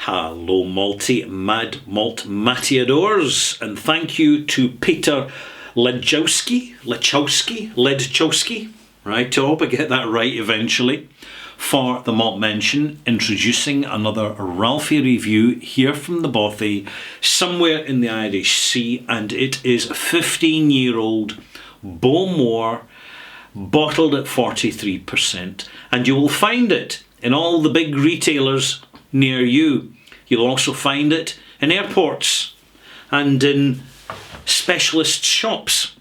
Hello, Mad Malt Matadors, and thank you to Peter Ledchowski, right, I hope I get that right eventually, for the malt mention, introducing another Ralphie review here from the Bothy, somewhere in the Irish Sea, and it is a 15-year-old Bowmore, bottled at 43%, and you will find it in all the big retailers near you. You'll also find it in airports and in specialist shops.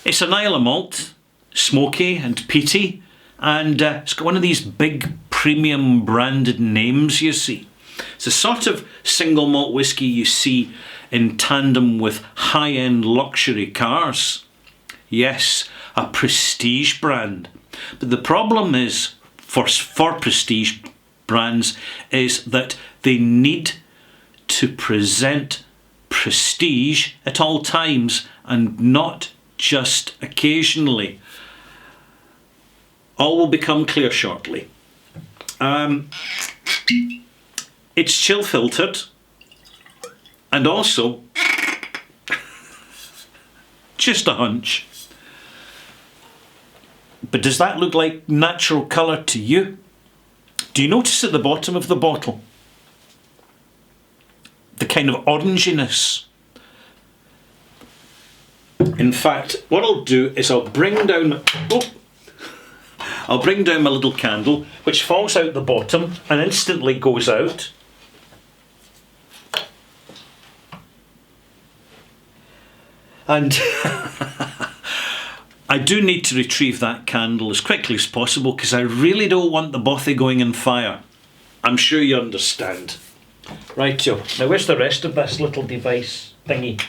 It's an Islay malt, smoky and peaty, and it's got one of these big premium branded names, you see. It's a sort of single malt whisky you see in tandem with high-end luxury cars. Yes, a prestige brand. But the problem is, for prestige brands, is that they need to present prestige at all times and not just occasionally. All will become clear shortly. It's chill filtered, and also just a hunch. But does that look like natural colour to you? Do you notice at the bottom of the bottle the kind of oranginess? In fact, what I'll do is I'll bring down my little candle, which falls out the bottom and instantly goes out. And I do need to retrieve that candle as quickly as possible because I really don't want the Bothy going in fire. I'm sure you understand. Rightio. Now where's the rest of this little device thingy?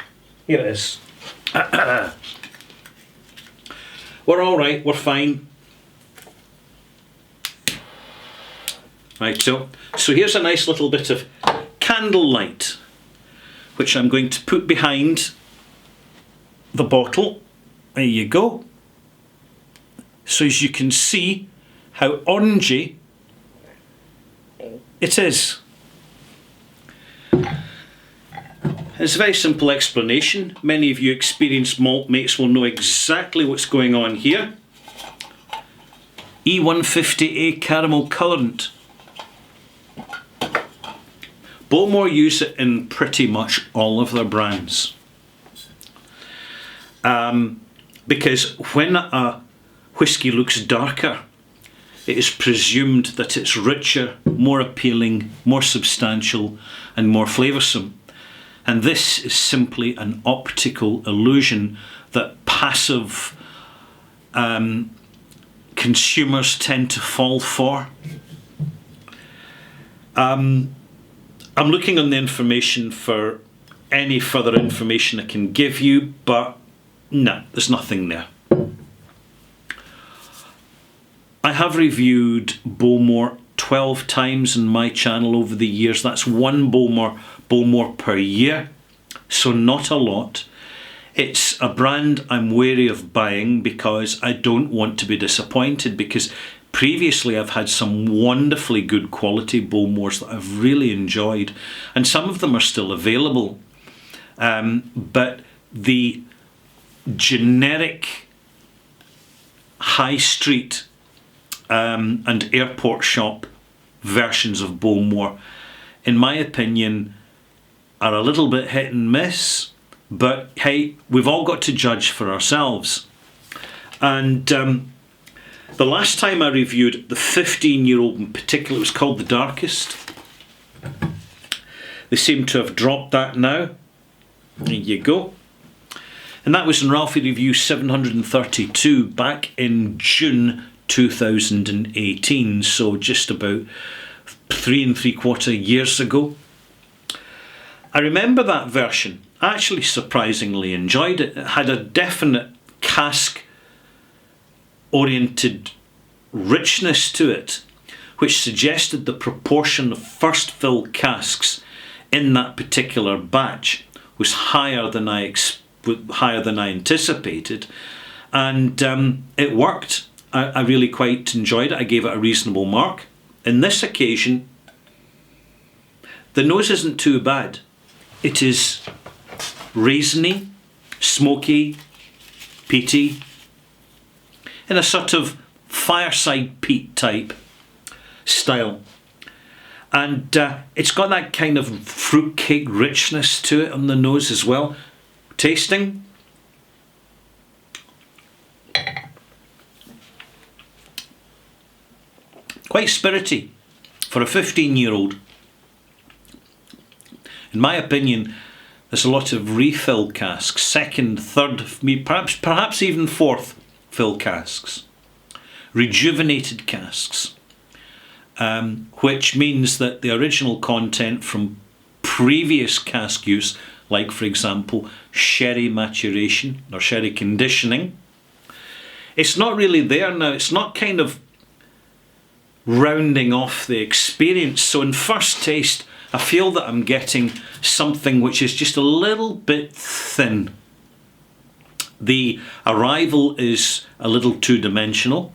Here it is. We're alright, we're fine. Right, so here's a nice little bit of candlelight, which I'm going to put behind the bottle. There you go. So as you can see how orangey it is. It's a very simple explanation. Many of you experienced malt mates will know exactly what's going on here. E150A caramel colourant. Bowmore use it in pretty much all of their brands. Because when a whisky looks darker, it is presumed that it's richer, more appealing, more substantial, and more flavoursome. And this is simply an optical illusion that passive consumers tend to fall for. I'm looking on the information for any further information I can give you, but no, there's nothing there. I have reviewed Bowmore 12 times in my channel over the years. That's one Bowmore per year, so not a lot. It's a brand I'm wary of buying because I don't want to be disappointed, because previously I've had some wonderfully good quality Bowmores that I've really enjoyed, and some of them are still available. But the generic high street and airport shop versions of Bowmore, in my opinion, are a little bit hit and miss, but hey, we've all got to judge for ourselves. And the last time I reviewed the 15-year-old in particular, it was called The Darkest. They seem to have dropped that now. There you go. And that was in Ralphie Review 732 back in June 2018, so just about 3 3/4 years ago. I remember that version. I actually surprisingly enjoyed it. It had a definite cask oriented richness to it, which suggested the proportion of first fill casks in that particular batch was higher than I anticipated, and it worked. I really quite enjoyed it. I gave it a reasonable mark. In this occasion, the nose isn't too bad. It is raisiny, smoky, peaty, in a sort of fireside peat type style. And it's got that kind of fruitcake richness to it on the nose as well. Tasting, quite spirity for a 15-year-old. In my opinion, there's a lot of refill casks, second, third, perhaps even fourth fill casks, rejuvenated casks, which means that the original content from previous cask use, like for example sherry maturation or sherry conditioning, it's not really there now. It's not kind of rounding off the experience. So in first taste, I feel that I'm getting something which is just a little bit thin. The arrival is a little two-dimensional,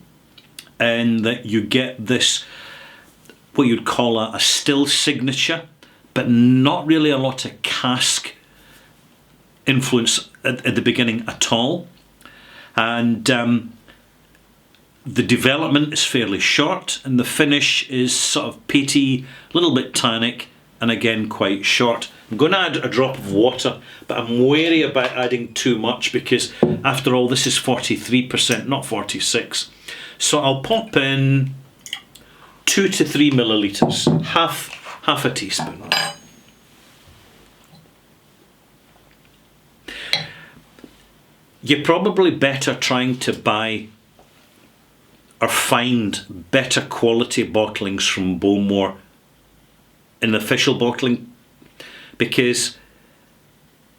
and that you get this, what you'd call a still signature, but not really a lot of cask influence at the beginning at all. And the development is fairly short, and the finish is sort of peaty, a little bit tannic, and again quite short. I'm going to add a drop of water, but I'm wary about adding too much because after all this is 43%, not 46. So I'll pop in 2 to 3 millilitres, half a teaspoon. You're probably better trying to buy or find better quality bottlings from Bowmore in official bottling, because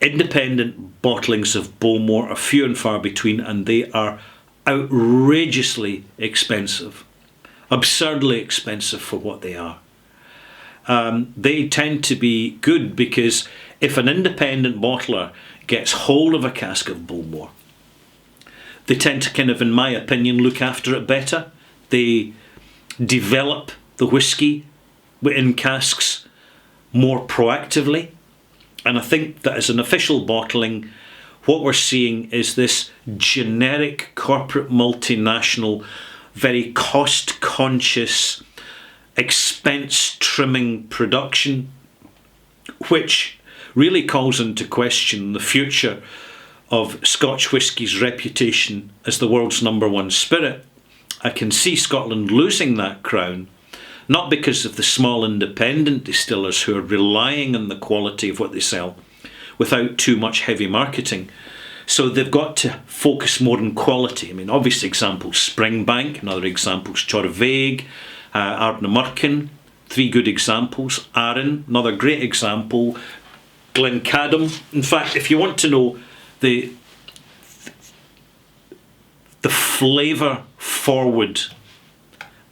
independent bottlings of Bowmore are few and far between, and they are outrageously expensive, absurdly expensive for what they are. They tend to be good because if an independent bottler gets hold of a cask of Bowmore, they tend to kind of, in my opinion, look after it better. They develop the whisky in casks more proactively. And I think that as an official bottling, what we're seeing is this generic corporate multinational, very cost conscious, expense trimming production, which really calls into question the future of Scotch whisky's reputation as the world's #1 spirit. I can see Scotland losing that crown, not because of the small independent distillers who are relying on the quality of what they sell without too much heavy marketing. So they've got to focus more on quality. I mean, obvious examples, Springbank, another examples, Chorvaig, Ardnamurchan, 3 good examples, Arran, another great example, Glencadam. In fact, if you want to know the flavour forward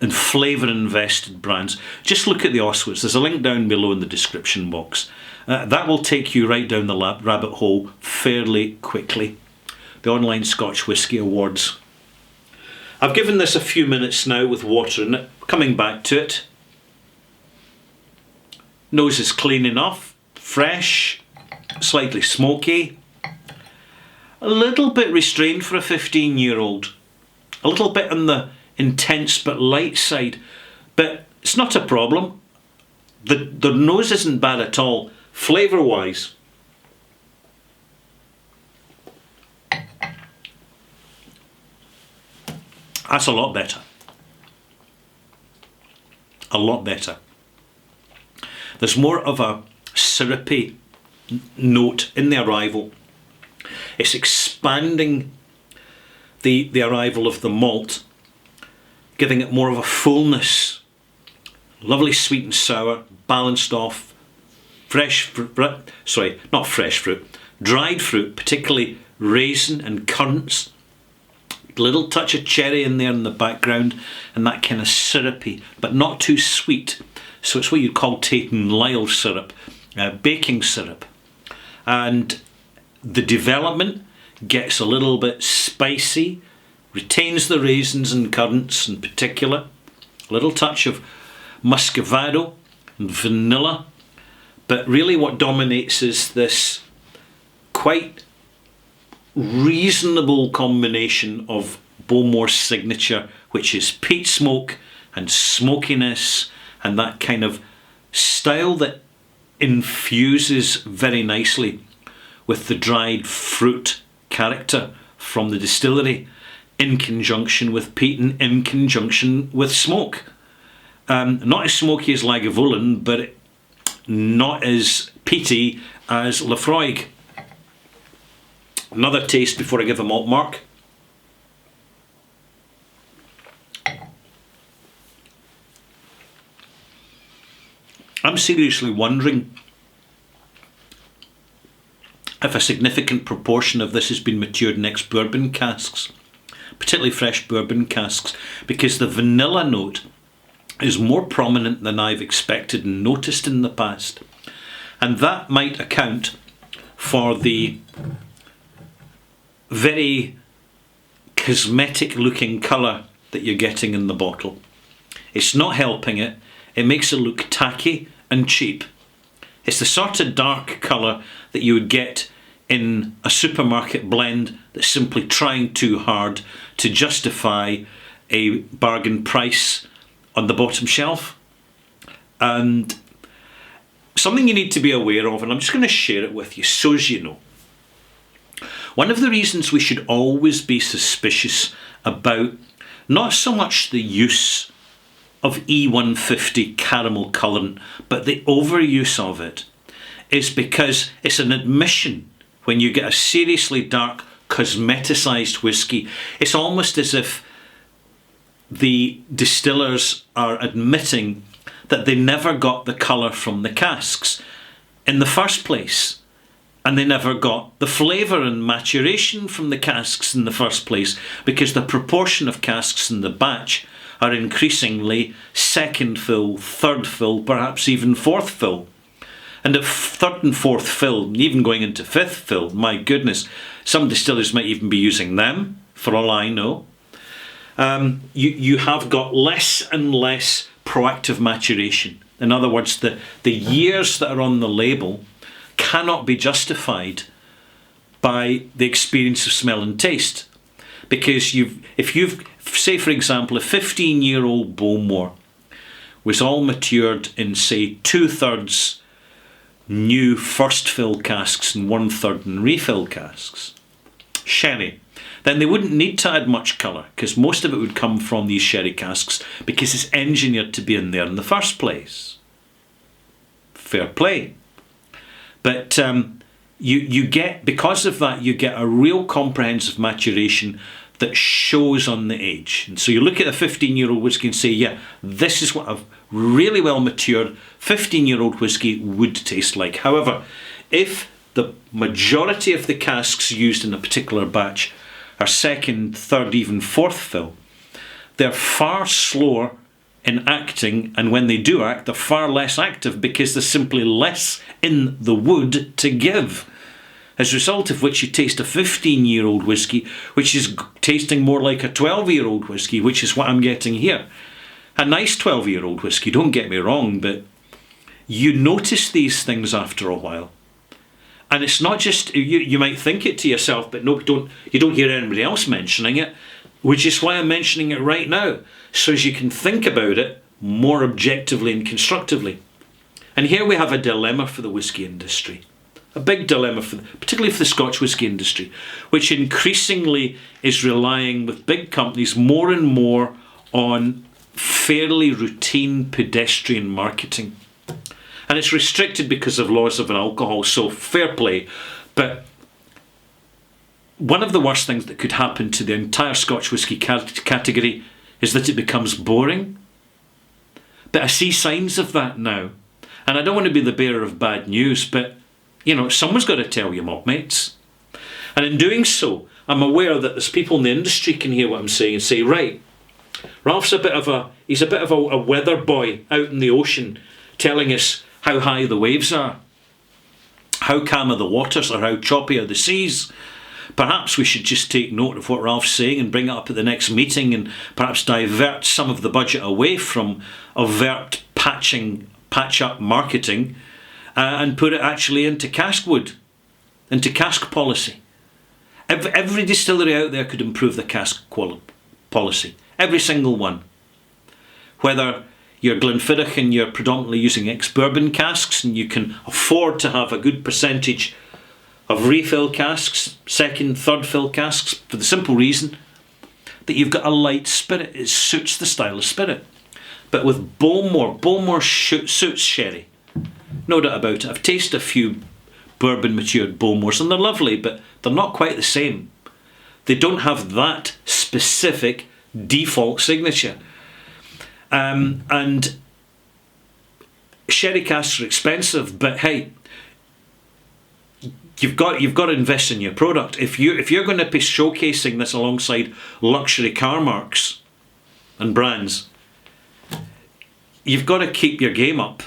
and flavour invested brands, just look at the Oswalds. There's a link down below in the description box. That will take you right down the rabbit hole fairly quickly. The Online Scotch Whisky Awards. I've given this a few minutes now with water in it. Coming back to it. Nose is clean enough, fresh, slightly smoky. A little bit restrained for a 15-year-old. A little bit on the intense but light side. But it's not a problem. The nose isn't bad at all. Flavour-wise, that's a lot better. A lot better. There's more of a syrupy note in the arrival. It's expanding the arrival of the malt, giving it more of a fullness. Lovely sweet and sour, balanced off. Fresh fruit, sorry, not fresh fruit, dried fruit, particularly raisin and currants. Little touch of cherry in there in the background, and that kind of syrupy, but not too sweet. So it's what you'd call Tate and Lyle syrup, baking syrup. And the development gets a little bit spicy, retains the raisins and currants in particular. A little touch of muscovado and vanilla. But really what dominates is this quite reasonable combination of Bowmore's signature, which is peat smoke and smokiness and that kind of style that infuses very nicely with the dried fruit character from the distillery in conjunction with peat and in conjunction with smoke. Not as smoky as Lagavulin, but not as peaty as Laphroaig. Another taste before I give a malt mark. I'm seriously wondering if a significant proportion of this has been matured in ex-bourbon casks, particularly fresh bourbon casks, because the vanilla note is more prominent than I've expected and noticed in the past. And that might account for the very cosmetic looking colour that you're getting in the bottle. It's not helping it. It makes it look tacky and cheap. It's the sort of dark colour that you would get in a supermarket blend that's simply trying too hard to justify a bargain price on the bottom shelf. And something you need to be aware of, and I'm just going to share it with you so as you know. One of the reasons we should always be suspicious about not so much the use of E150 caramel colourant, but the overuse of it, is because it's an admission when you get a seriously dark, cosmeticised whisky. It's almost as if the distillers are admitting that they never got the colour from the casks in the first place, and they never got the flavour and maturation from the casks in the first place, because the proportion of casks in the batch are increasingly second fill, third fill, perhaps even fourth fill. And if third and fourth fill, even going into fifth fill, my goodness, some distillers might even be using them, for all I know. You have got less and less proactive maturation. In other words, the years that are on the label cannot be justified by the experience of smell and taste. Because if you've, say for example, a 15-year-old Bowmore was all matured in, say, 2/3 new first fill casks and 1/3 in refill casks, sherry, then they wouldn't need to add much colour, because most of it would come from these sherry casks because it's engineered to be in there in the first place. Fair play. But you get, because of that, you get a real comprehensive maturation that shows on the age. And so you look at a 15-year-old whisky and say, yeah, this is what a really well matured 15-year-old whisky would taste like. However, if the majority of the casks used in a particular batch are second, third, even fourth fill, they're far slower in acting, and when they do act, they're far less active because there's simply less in the wood to give. As a result of which you taste a 15-year-old whisky, which is tasting more like a 12-year-old whisky, which is what I'm getting here. A nice 12-year-old whisky, don't get me wrong, but you notice these things after a while. And it's not just, you might think it to yourself, but no, you don't hear anybody else mentioning it, which is why I'm mentioning it right now, so as you can think about it more objectively and constructively. And here we have a dilemma for the whisky industry. A big dilemma, particularly for the Scotch whisky industry, which increasingly is relying with big companies more and more on fairly routine pedestrian marketing. And it's restricted because of laws of alcohol, so fair play. But one of the worst things that could happen to the entire Scotch whisky category is that it becomes boring. But I see signs of that now. And I don't want to be the bearer of bad news, but someone's got to tell you, malt mates. And in doing so, I'm aware that there's people in the industry can hear what I'm saying and say, right, Ralph's a bit of a weather boy out in the ocean, telling us how high the waves are, how calm are the waters, or how choppy are the seas. Perhaps we should just take note of what Ralph's saying and bring it up at the next meeting, and perhaps divert some of the budget away from overt patch-up marketing and put it actually into cask wood, into cask policy. Every distillery out there could improve the cask policy. Every single one. Whether you're Glenfiddich and you're predominantly using ex-bourbon casks and you can afford to have a good percentage of refill casks, second, third fill casks, for the simple reason that you've got a light spirit. It suits the style of spirit. But with Bowmore suits sherry. No doubt about it. I've tasted a few bourbon matured Bowmores and they're lovely, but they're not quite the same. They don't have that specific default signature. And sherry casks are expensive, but hey, you've got to invest in your product. If you're going to be showcasing this alongside luxury car marques and brands, you've got to keep your game up.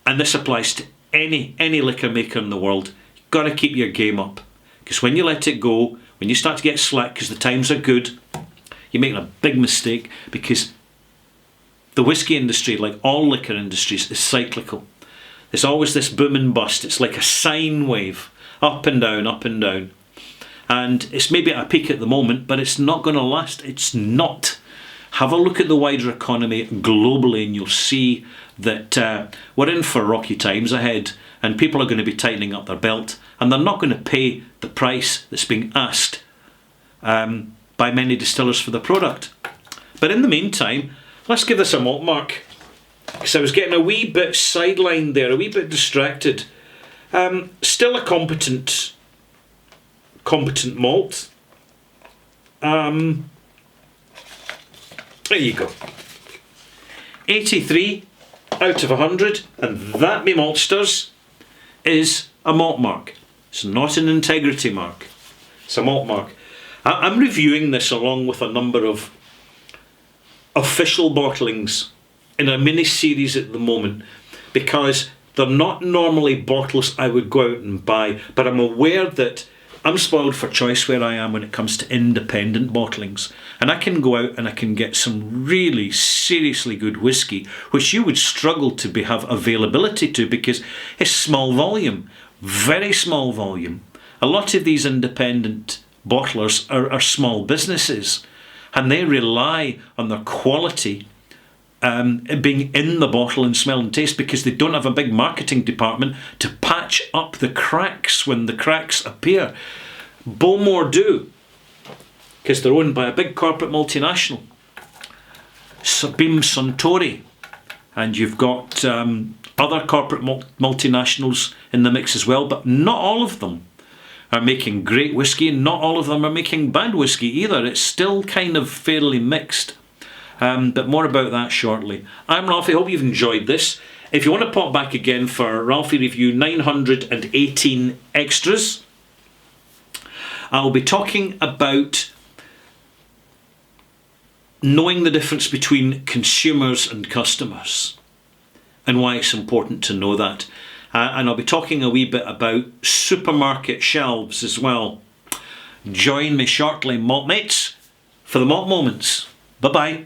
And this applies to any liquor maker in the world. You've got to keep your game up. Because when you let it go, when you start to get slack because the times are good, you're making a big mistake, because the whiskey industry, like all liquor industries, is cyclical. There's always this boom and bust. It's like a sine wave, up and down, up and down. And it's maybe at a peak at the moment, but it's not going to last. It's not. Have a look at the wider economy globally and you'll see that we're in for rocky times ahead, and people are going to be tightening up their belt, and they're not going to pay the price that's being asked by many distillers for the product. But in the meantime, let's give this a malt mark, because I was getting a wee bit sidelined there, a wee bit distracted. Still a competent malt. There you go. 83 out of 100, and that, me maltsters, is a malt mark. It's not an integrity mark. It's a malt mark. I'm reviewing this along with a number of official bottlings in a mini series at the moment, because they're not normally bottles I would go out and buy, but I'm aware that I'm spoiled for choice where I am when it comes to independent bottlings, and I can go out and I can get some really seriously good whiskey which you would struggle to have availability to, because it's small volume, very small volume. A lot of these independent bottlers are small businesses, and they rely on their quality being in the bottle and smell and taste, because they don't have a big marketing department to patch up the cracks when the cracks appear. Bowmore do, because they're owned by a big corporate multinational, Beam Suntory, and you've got other corporate multinationals in the mix as well, but not all of them are making great whiskey, and not all of them are making bad whiskey either. It's still kind of fairly mixed. But more about that shortly. I'm Ralphie, hope you've enjoyed this. If you want to pop back again for Ralphie Review 918 Extras, I'll be talking about knowing the difference between consumers and customers and why it's important to know that. And I'll be talking a wee bit about supermarket shelves as well. Join me shortly, malt mates, for the Malt Moments. Bye-bye.